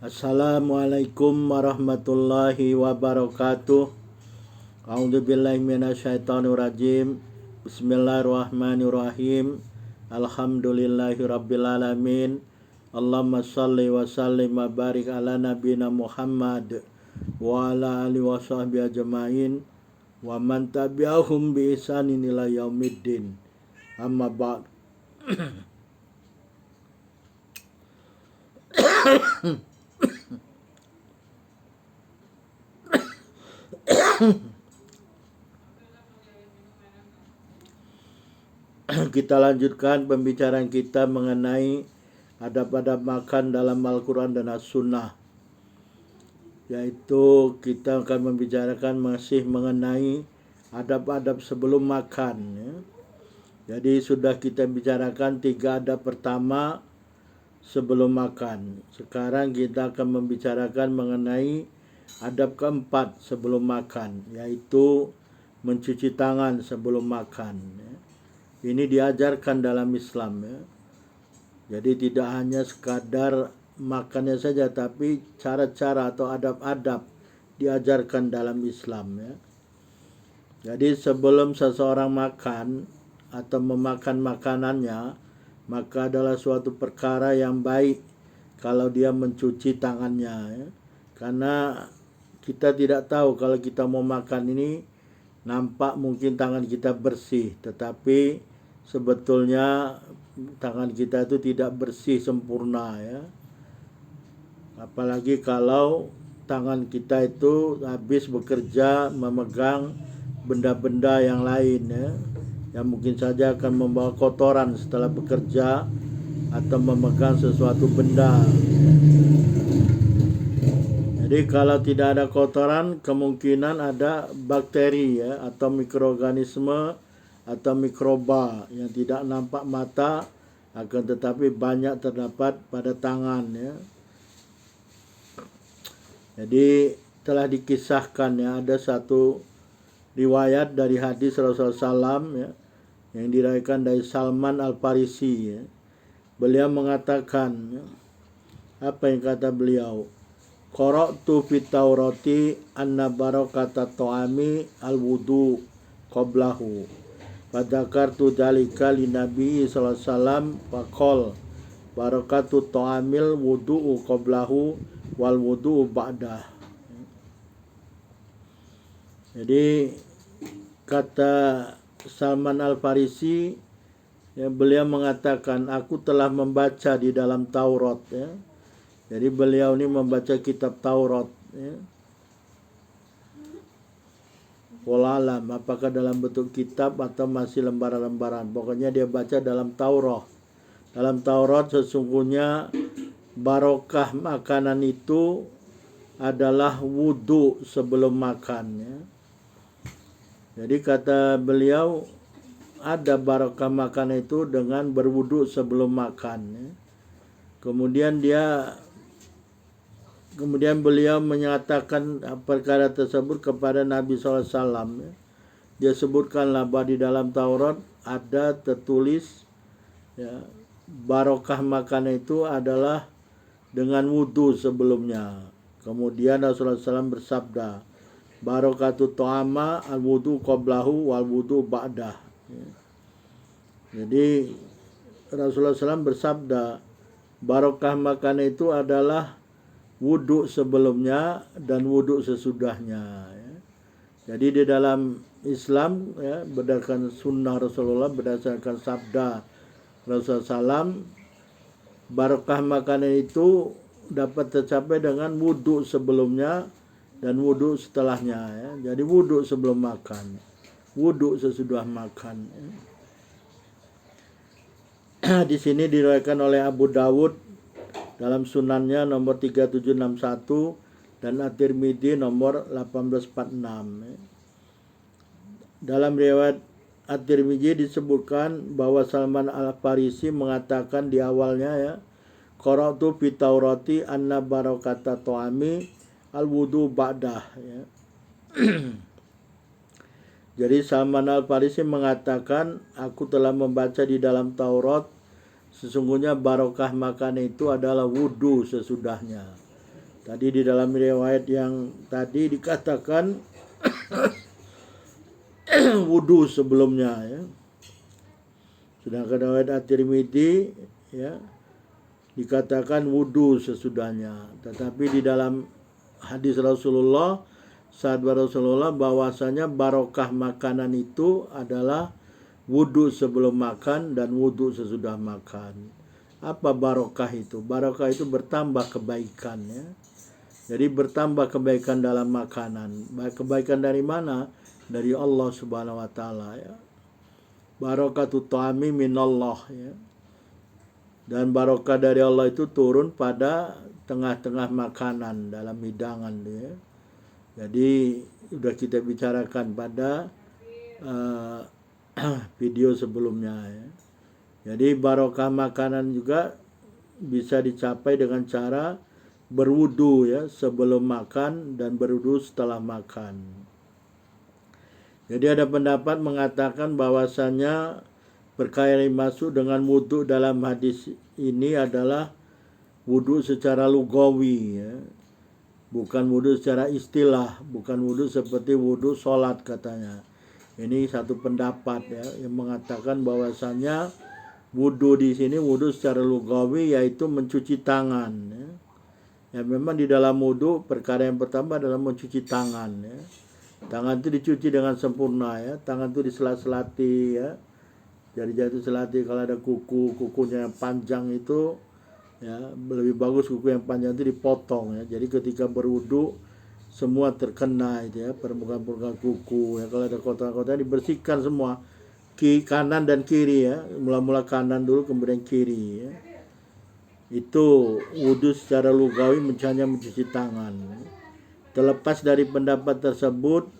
Assalamualaikum warahmatullahi wabarakatuh. A'udzubillahi minasyaitonirrajim. Bismillahirrahmanirrahim. Alhamdulillahi rabbil alamin. Allahumma shalli wa sallim wa barik ala nabiyina Muhammad wa ala alihi wa sahbihi ajma'in wa man tabi'ahum bi ihsanin ila yaumiddin. Amma ba'd. Kita lanjutkan pembicaraan kita mengenai adab-adab makan dalam Al-Quran dan As-Sunnah, yaitu kita akan membicarakan masih mengenai adab-adab sebelum makan ya. Jadi sudah kita bicarakan 3 adab pertama sebelum makan. Sekarang kita akan membicarakan mengenai adab keempat sebelum makan, yaitu mencuci tangan sebelum makan ya. Ini diajarkan dalam Islam ya. Jadi tidak hanya sekadar makannya saja, tapi cara-cara atau adab-adab diajarkan dalam Islam ya. Jadi sebelum seseorang makan atau memakan makanannya, maka adalah suatu perkara yang baik kalau dia mencuci tangannya ya. Karena kita tidak tahu kalau kita mau makan ini, nampak mungkin tangan kita bersih, tetapi sebetulnya tangan kita itu tidak bersih sempurna ya. Apalagi kalau tangan kita itu habis bekerja memegang benda-benda yang lain ya, yang mungkin saja akan membawa kotoran setelah bekerja atau memegang sesuatu benda. Jadi kalau tidak ada kotoran, kemungkinan ada bakteri ya, atau mikroorganisme atau mikroba yang tidak nampak mata, akan tetapi banyak terdapat pada tangan ya. Jadi telah dikisahkan ya, ada satu riwayat dari hadis Rasulullah SAW ya, yang diriwayatkan dari Salman Al-Farisi ya. Beliau mengatakan ya, apa yang kata beliau? Qara'tu fit Taurati anna barakata ta'ami al-wudu qablahu. Fadzakartu dzalika li Nabi sallallahu alaihi wasallam faqol barakatu ta'amil wudu'u qablahu wal wudu'u ba'dah. Jadi kata Salman Al-Farisi ya, beliau mengatakan aku telah membaca di dalam Taurat ya. Jadi beliau ini membaca kitab Taurat ya. Wallahualam, apakah dalam bentuk kitab atau masih lembaran-lembaran. Pokoknya dia baca dalam Taurat. Dalam Taurat sesungguhnya barokah makanan itu adalah wudu sebelum makan ya. Jadi kata beliau ada barokah makanan itu dengan berwudu sebelum makan ya. Kemudian beliau menyatakan perkara tersebut kepada Nabi SAW. Dia sebutkanlah bahwa di dalam Taurat ada tertulis ya, barokah makan itu adalah dengan wudhu sebelumnya. Kemudian Rasulullah SAW bersabda, barokatu ta'ama al wudhu qablahu wal wudhu ba'dah ya. Jadi Rasulullah SAW bersabda, barokah makan itu adalah wudhu sebelumnya dan wudhu sesudahnya ya. Jadi di dalam Islam ya, berdasarkan sunnah Rasulullah, berdasarkan sabda Rasulullah SAW, barokah makanan itu dapat tercapai dengan wudhu sebelumnya dan wudhu setelahnya ya. Jadi wudhu sebelum makan, wudhu sesudah makan ya. Di sini diriwayatkan oleh Abu Dawud dalam sunannya nomor 3761 dan At-Tirmidzi nomor 1846 ya. Dalam riwayat At-Tirmidzi disebutkan bahwa Salman Al-Farisi mengatakan di awalnya ya, qara'tu fi Taurati anna barakata ta'ami al-wudu ba'dah ya. Jadi Salman Al-Farisi mengatakan, aku telah membaca di dalam Taurat sesungguhnya barokah makan itu adalah wudhu sesudahnya. Tadi di dalam riwayat yang tadi dikatakan wudu sebelumnya ya. Sedangkan riwayat At-Tirmidzi ya dikatakan wudu sesudahnya. Tetapi di dalam hadis Rasulullah, sahabat Rasulullah, bahwasanya barokah makanan itu adalah wudu sebelum makan dan wudu sesudah makan. Apa barokah itu? Barokah itu bertambah kebaikan ya. Jadi bertambah kebaikan dalam makanan. Kebaikan dari mana? Dari Allah Subhanahu wa taala ya. Barakatut ta'ami minallah ya. Dan barokah dari Allah itu turun pada tengah-tengah makanan dalam hidangan ya. Jadi sudah kita bicarakan pada video sebelumnya ya. Jadi barokah makanan juga bisa dicapai dengan cara berwudu ya sebelum makan dan berwudu setelah makan. Jadi ada pendapat mengatakan bahwasanya perkara yang masuk dengan wudu dalam hadis ini adalah wudu secara lugawi ya. Bukan wudu secara istilah, bukan wudu seperti wudu sholat katanya. Ini satu pendapat ya yang mengatakan bahwasanya wudu di sini wudu secara lugawi yaitu mencuci tangan ya. Ya memang di dalam wudu perkara yang pertama adalah mencuci tangan ya. Tangan itu dicuci dengan sempurna ya, tangan itu diselat-selati ya. Jadi jatuh selati, kalau ada kukunya yang panjang itu ya lebih bagus kuku yang panjang itu dipotong ya. Jadi ketika berwudu semua terkena itu ya, permukaan kuku ya. Kalau ada kotoran-kotoran dibersihkan semua, kanan dan kiri ya. Mula-mula kanan dulu kemudian kiri ya. Itu wudu secara lugawi hanya mencuci tangan. Terlepas dari pendapat tersebut,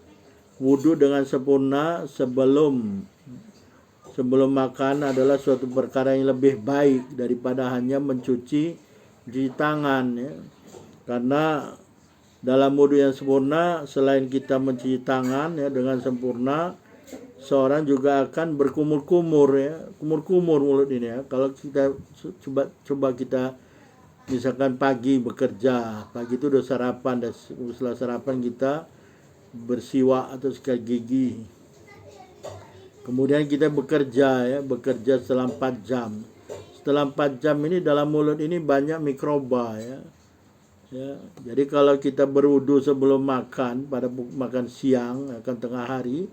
wudu dengan sempurna sebelum makan adalah suatu perkara yang lebih baik daripada hanya mencuci tangan ya. Karena dalam wudu yang sempurna, selain kita mencuci tangan ya dengan sempurna, seorang juga akan berkumur-kumur ya, kumur-kumur mulut ini ya. Kalau kita coba kita misalkan pagi bekerja, pagi itu udah sarapan, dan setelah sarapan kita bersiwak atau sikat gigi. Kemudian kita bekerja setelah 4 jam. Setelah 4 jam ini dalam mulut ini banyak mikroba ya. Jadi kalau kita berwudu sebelum makan pada makan siang akan tengah hari,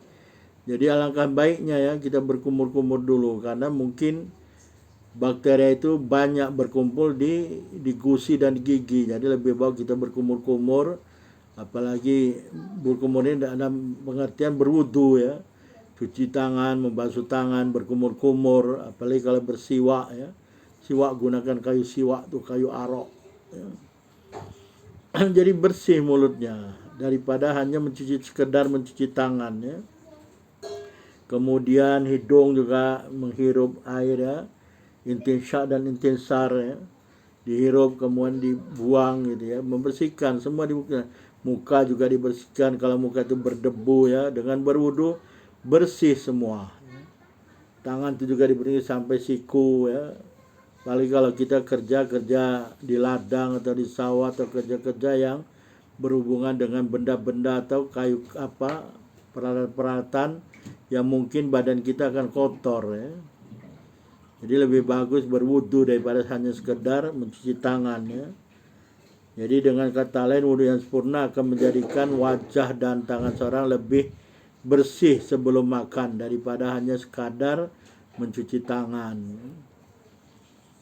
jadi alangkah baiknya ya kita berkumur-kumur dulu, karena mungkin bakteri itu banyak berkumpul di gusi dan di gigi. Jadi lebih baik kita berkumur-kumur, apalagi berkumur ini dalam pengertian berwudu ya. Cuci tangan, membasuh tangan, berkumur-kumur, apalagi kalau bersiwak ya. Siwak gunakan kayu siwak tuh, kayu arok ya. Jadi bersih mulutnya daripada hanya sekedar mencuci tangan ya. Kemudian hidung juga menghirup air ya. Intinsyak dan intinsar ya. Dihirup kemudian dibuang gitu ya. Membersihkan semua di muka juga dibersihkan. Kalau muka itu berdebu ya, dengan berwudu bersih semua. Tangan itu juga dibersihkan sampai siku ya. Apalagi kalau kita kerja di ladang atau di sawah atau kerja-kerja yang berhubungan dengan benda-benda atau kayu apa, peralatan yang mungkin badan kita akan kotor ya. Jadi lebih bagus berwudu daripada hanya sekedar mencuci tangan ya. Jadi dengan kata lain, wudu yang sempurna akan menjadikan wajah dan tangan seorang lebih bersih sebelum makan daripada hanya sekadar mencuci tangan.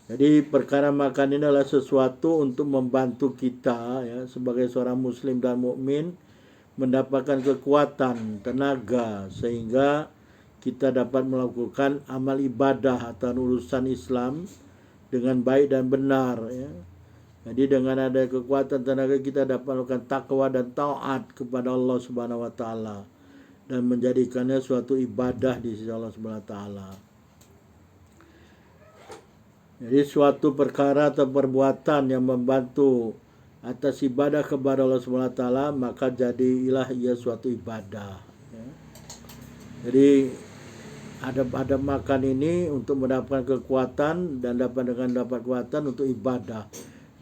Jadi perkara makan ini adalah sesuatu untuk membantu kita ya sebagai seorang muslim dan mukmin mendapatkan kekuatan, tenaga, sehingga kita dapat melakukan amal ibadah atau urusan Islam dengan baik dan benar ya. Jadi dengan ada kekuatan tenaga kita dapat melakukan takwa dan taat kepada Allah Subhanahu wa taala dan menjadikannya suatu ibadah di sisi Allah Subhanahu wa taala. Jadi suatu perkara atau perbuatan yang membantu atas ibadah kepada Allah Subhanahu wa taala, maka jadilah ia suatu ibadah ya. Jadi adab-adab makan ini untuk mendapatkan kekuatan dan dapat kekuatan untuk ibadah.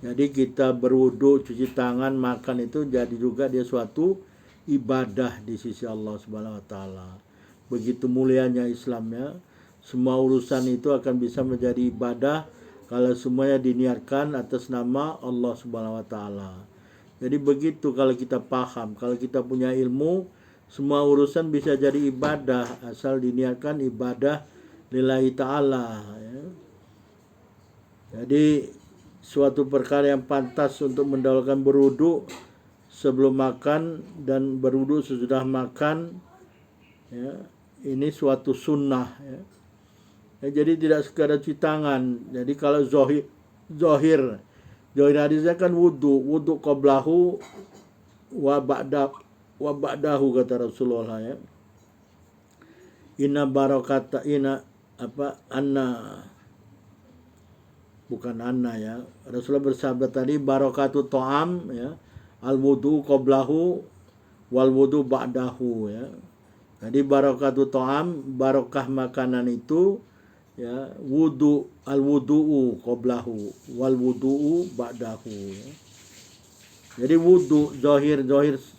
Jadi kita berwudu, cuci tangan, makan itu jadi juga dia suatu ibadah di sisi Allah Subhanahu wa taala. Begitu mulianya Islamnya, semua urusan itu akan bisa menjadi ibadah kalau semuanya diniatkan atas nama Allah Subhanahu wa taala. Jadi begitu kalau kita paham, kalau kita punya ilmu, semua urusan bisa jadi ibadah asal diniatkan ibadah lillahi ta'ala ya. Jadi suatu perkara yang pantas untuk mendahulukan berwudu sebelum makan dan berwudu sesudah makan ya, ini suatu sunnah ya. Jadi tidak sekadar cuci tangan. Jadi kalau zohir hadisnya kan wudu qablahu wa ba'dahu kata Rasulullah ya. Inna barakata bukan anna ya. Rasulullah bersabda tadi barakatu ta'am ya. Al wudu qablahu wal wudu ba'dahu ya. Jadi barakatu ta'am, barokah makanan itu ya, al wudu'u qablahu wal wudu'u ba'dahu ya. Jadi wudu zahir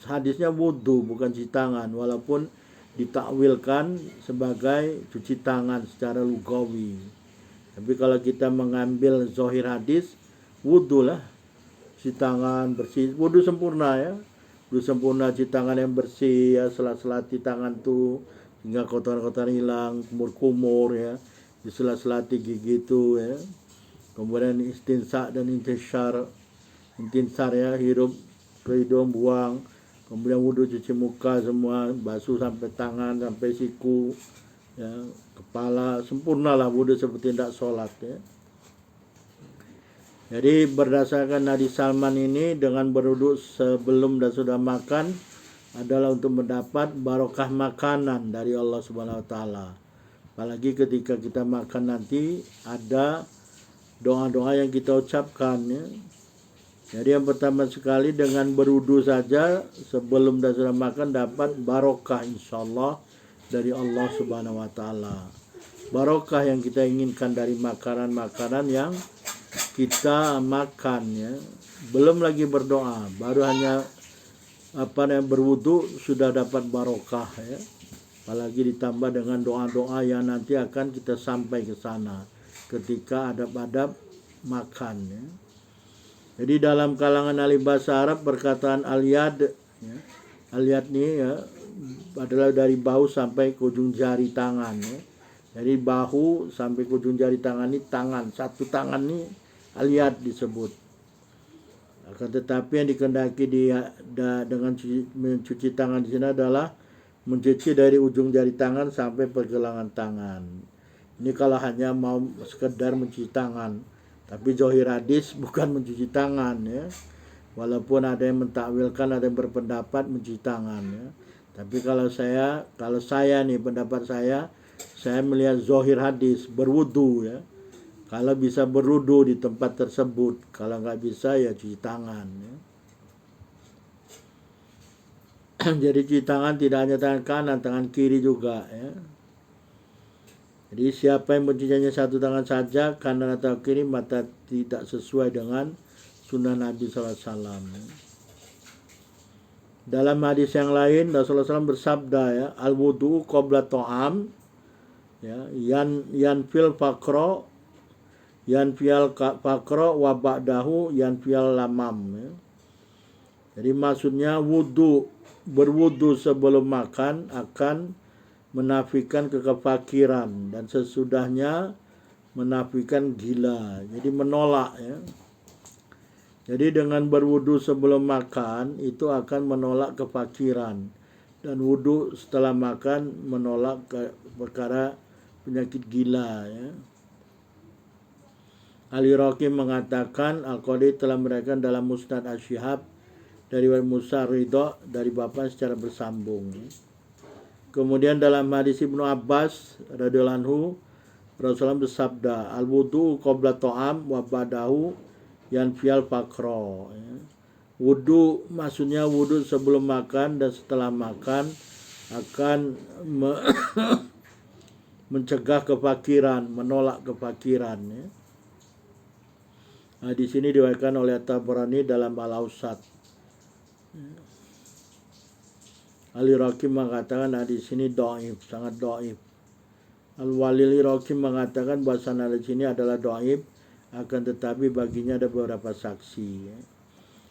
hadisnya wudu bukan cuci tangan, walaupun ditakwilkan sebagai cuci tangan secara lugawi. Tapi kalau kita mengambil zahir hadis, wudu lah, cuci tangan bersih, wudu sempurna ya. Wudu sempurna, cuci tangan yang bersih ya, selat-selati tangan tuh hingga kotoran-kotoran hilang, kumur-kumur ya, diselat-selati gigi itu ya. Kemudian istinsa dan intinsar ya, hirup ke hidung buang. Kemudian wudu cuci muka semua, basuh sampai tangan, sampai siku ya, kepala, sempurnalah wudu seperti tidak sholat ya. Jadi berdasarkan hadis Salman ini, dengan berwudu sebelum dan sudah makan adalah untuk mendapat barokah makanan dari Allah Subhanahu wa taala. Apalagi ketika kita makan nanti ada doa-doa yang kita ucapkan ya. Jadi yang pertama sekali dengan berwudu saja sebelum dan sudah makan dapat barokah insyaallah dari Allah Subhanahu wa taala. Barokah yang kita inginkan dari makanan-makanan yang kita makan ya. Belum lagi berdoa, baru hanya berwudu sudah dapat barokah ya. Apalagi ditambah dengan doa-doa yang nanti akan kita sampai ke sana ketika adab-adab makan ya. Jadi dalam kalangan ahli bahasa Arab perkataan al-yad ya, al-yad ini ya adalah dari bahu sampai ke ujung jari tangan ya. Jadi bahu sampai ke ujung jari tangan ini tangan, satu tangan ini al-yad disebut. Akan tetapi yang dikehendaki dengan mencuci tangan di sini adalah mencuci dari ujung jari tangan sampai pergelangan tangan. Ini kalau hanya mau sekedar mencuci tangan. Tapi zahir hadis bukan mencuci tangan ya. Walaupun ada yang mentakwilkan, ada yang berpendapat mencuci tangan ya. Tapi kalau saya nih pendapat saya melihat zahir hadis berwudu ya. Kalau bisa berwudu di tempat tersebut, kalau nggak bisa ya cuci tangan ya. Jadi cuci tangan tidak hanya tangan kanan, tangan kiri juga ya. Jadi siapa yang mencucinya satu tangan saja, kanan atau kiri, maka tidak sesuai dengan sunnah Nabi SAW. Dalam hadis yang lain, Rasulullah SAW bersabda ya, al-wudu'u qabla ta'am, ya, yan fil fakro wa ba'dahu yan fil lamam. Ya. Jadi maksudnya berwudu sebelum makan akan menafikan kefakiran dan sesudahnya menafikan gila. Jadi menolak ya. Jadi dengan berwudu sebelum makan itu akan menolak kefakiran, dan wudu setelah makan menolak perkara penyakit gila ya. Ali Raqi mengatakan Al-Qadi telah meriwayatkan dalam Musnad Asy-Syihab dari Musa Ridha dari Bapa secara bersambung. Kemudian dalam hadis Ibnu Abbas radhiyallahu anhu, Rasulullah bersabda, al-wudu qabla ta'am wa ba'dahu yanfiyal fakro. Wudu maksudnya wudu sebelum makan dan setelah makan akan mencegah kefakiran, menolak kefakiran ya. Di sini diriwayatkan oleh Tabrani dalam Al-Awsat. Al-Iraqi mengatakan hadis ini dhaif, sangat dhaif. Al-Walil Iraqi mengatakan bahwa hadis ini adalah dhaif, akan tetapi baginya ada beberapa saksi.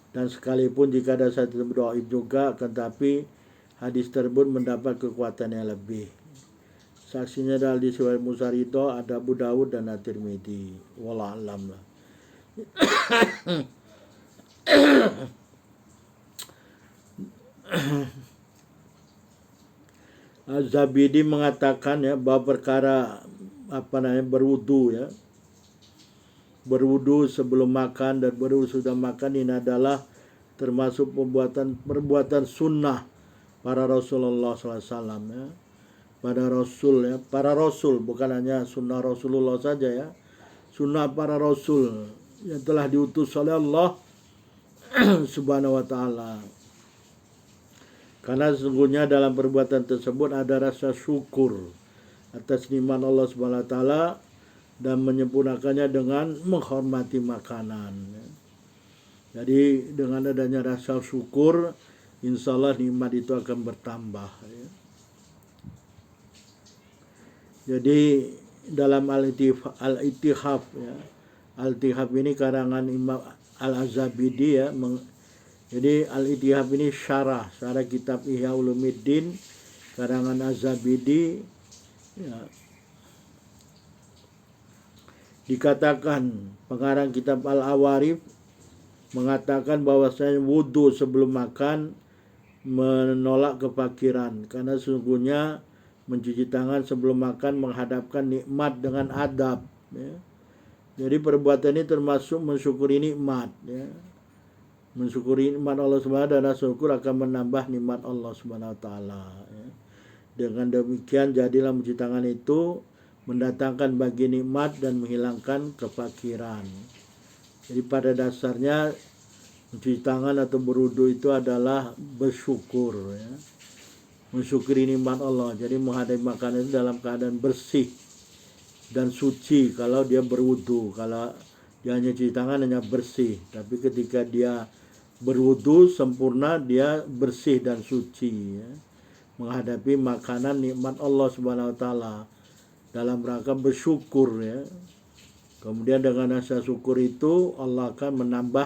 Dan sekalipun jika ada satu dhaif juga, akan tetapi hadis tersebut mendapat kekuatan yang lebih. Saksinya adalah hadis riwayat Musarito, ada Abu Dawud dan At-Tirmidzi. Wallahu a'lam lah. Az-Zabidi mengatakan ya bahwa perkara berwudu ya, berwudu sebelum makan dan berwudu sudah makan ini adalah termasuk perbuatan sunnah para Rasulullah SAW ya. Para rasul bukan hanya sunnah Rasulullah saja ya, sunnah para rasul yang telah diutus oleh Allah Subhanahu wa taala. Karena sesungguhnya dalam perbuatan tersebut ada rasa syukur atas nikmat Allah Subhanahu wa taala dan menyempurnakannya dengan menghormati makanan. Jadi dengan adanya rasa syukur, insya Allah nikmat itu akan bertambah. Jadi dalam Al-Ittihaf ya, Al-Ittihaf ini karangan Imam Al-Zabidi ya. Jadi Al-Ittihaf ini syarah kitab Ihya Ulumuddin karangan Az-Zabidi ya. Dikatakan pengarang kitab Al-Awarif mengatakan bahwasanya wudu sebelum makan menolak kefakiran, karena sesungguhnya mencuci tangan sebelum makan menghadapkan nikmat dengan adab ya. Jadi perbuatan ini termasuk mensyukuri nikmat ya. Mensyukuri nikmat Allah Subhanahu wa taala, dan syukur akan menambah nikmat Allah Subhanahu wa taala ya. Dengan demikian jadilah mencuci tangan itu mendatangkan bagi nikmat dan menghilangkan kefakiran. Jadi pada dasarnya mencuci tangan atau berwudu itu adalah bersyukur ya. Mensyukuri nikmat Allah. Jadi menghadapi makanan itu dalam keadaan bersih dan suci kalau dia berwudu. Kalau dia hanya cuci tangan hanya bersih, tapi ketika dia berwudu sempurna dia bersih dan suci ya. Menghadapi makanan nikmat Allah Subhanahu wa taala dalam rangka bersyukur ya. Kemudian dengan rasa syukur itu Allah akan menambah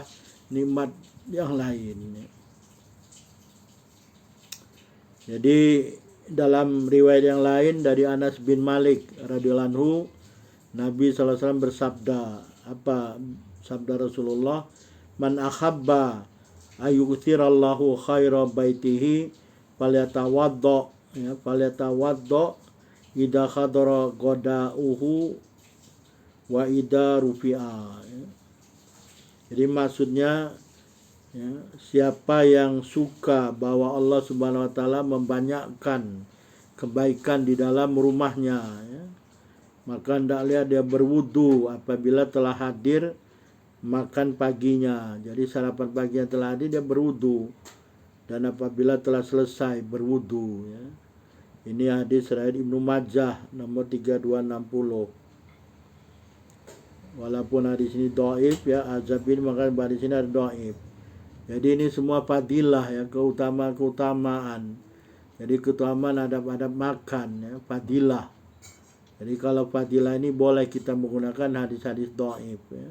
nikmat yang lain ya. Jadi dalam riwayat yang lain dari Anas bin Malik radhiyallahu anhu, Nabi SAW bersabda, apa sabda Rasulullah, man ahabba ayyuthirallahu khaira baitihi falyatawadda ya, falyatawadda idza khadara qada'uhu wa idza rufi'a ya. Jadi maksudnya ya, siapa yang suka bahwa Allah Subhanahu wa taala membanyakkan kebaikan di dalam rumahnya ya, maka hendaklah dia berwudu apabila telah hadir makan paginya. Jadi sarapan paginya telah hadir, dia berwudu, dan apabila telah selesai berwudu ya. Ini hadis riwayat Ibnu Majah nomor 3260. Walaupun hadis ini dhaif ya, Az-Zabidi maka hadis ini ada dhaif. Jadi ini semua fadilah ya, keutamaan. Jadi keutamaan adab-adab makan ya, fadilah. Jadi kalau fadilah ini boleh kita menggunakan hadis-hadis dhaif ya.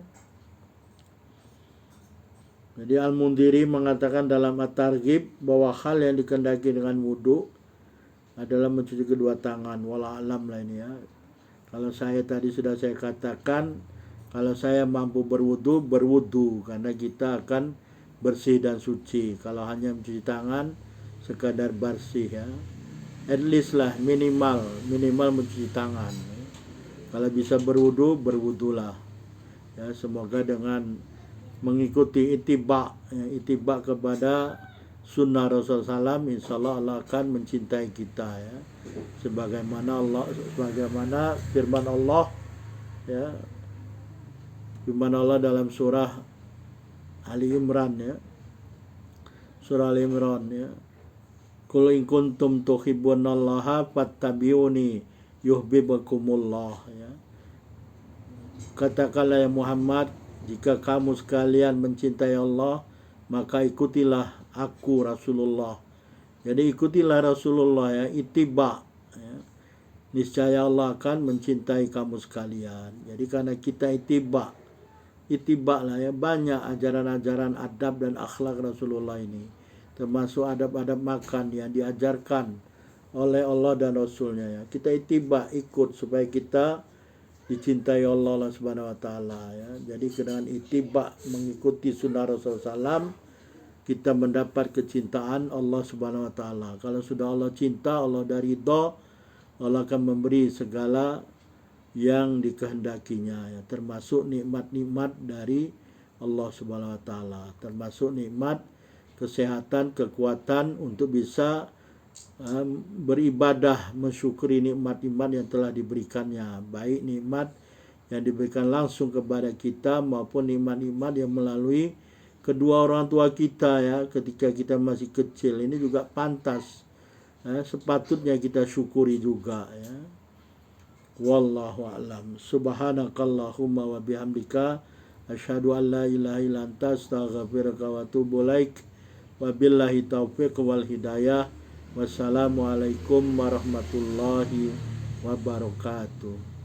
Jadi Al-Mundhiri mengatakan dalam At-Targhib bahwa hal yang dikehendaki dengan wudu adalah mencuci kedua tangan. Wallahu alam lah ini ya. Kalau saya tadi sudah saya katakan, kalau saya mampu berwudu karena kita akan bersih dan suci. Kalau hanya mencuci tangan sekadar bersih ya, at least lah minimal mencuci tangan ya. Kalau bisa berwudulah ya. Semoga dengan mengikuti ittiba kepada sunnah Rasulullah SAW, insya Allah akan mencintai kita ya. Sebagaimana firman Allah ya, firman Allah dalam surah Ali Imran ya, surah Ali Imran ya, qul in kuntum tuhibbunallaha fattabi'uni yuhibbukumullah ya. Katakanlah ya Muhammad, Jika kamu sekalian mencintai Allah, maka ikutilah aku Rasulullah. Jadi ikutilah Rasulullah ya, ittiba ya. Niscaya Allah akan mencintai kamu sekalian. Jadi karena kita ittiba lah ya, banyak ajaran-ajaran adab dan akhlak Rasulullah ini, termasuk adab-adab makan yang diajarkan oleh Allah dan Rasulnya ya. Kita ittiba, ikut supaya kita dicintai Allah Subhanahu wa taala ya. Jadi dengan ittiba, mengikuti sunnah Rasulullah SAW, kita mendapat kecintaan Allah Subhanahu wa taala. Kalau sudah Allah cinta, Allah dari ridha, Allah akan memberi segala yang dikehendakinya ya, termasuk nikmat-nikmat dari Allah Subhanahu wa taala, termasuk nikmat kesehatan, kekuatan untuk bisa beribadah, mensyukuri nikmat-nikmat yang telah diberikannya, baik nikmat yang diberikan langsung kepada kita maupun nikmat-nikmat yang melalui kedua orang tua kita ya, ketika kita masih kecil. Ini juga pantas ya, sepatutnya kita syukuri juga ya. Wallahu a'lam. Subhanakallahumma wa bihamdika asyhadu an la ilaha illa anta astaghfiruka wa atubu ilaik. Wabillahi taufiq wal hidayah. Wassalamualaikum warahmatullahi wabarakatuh.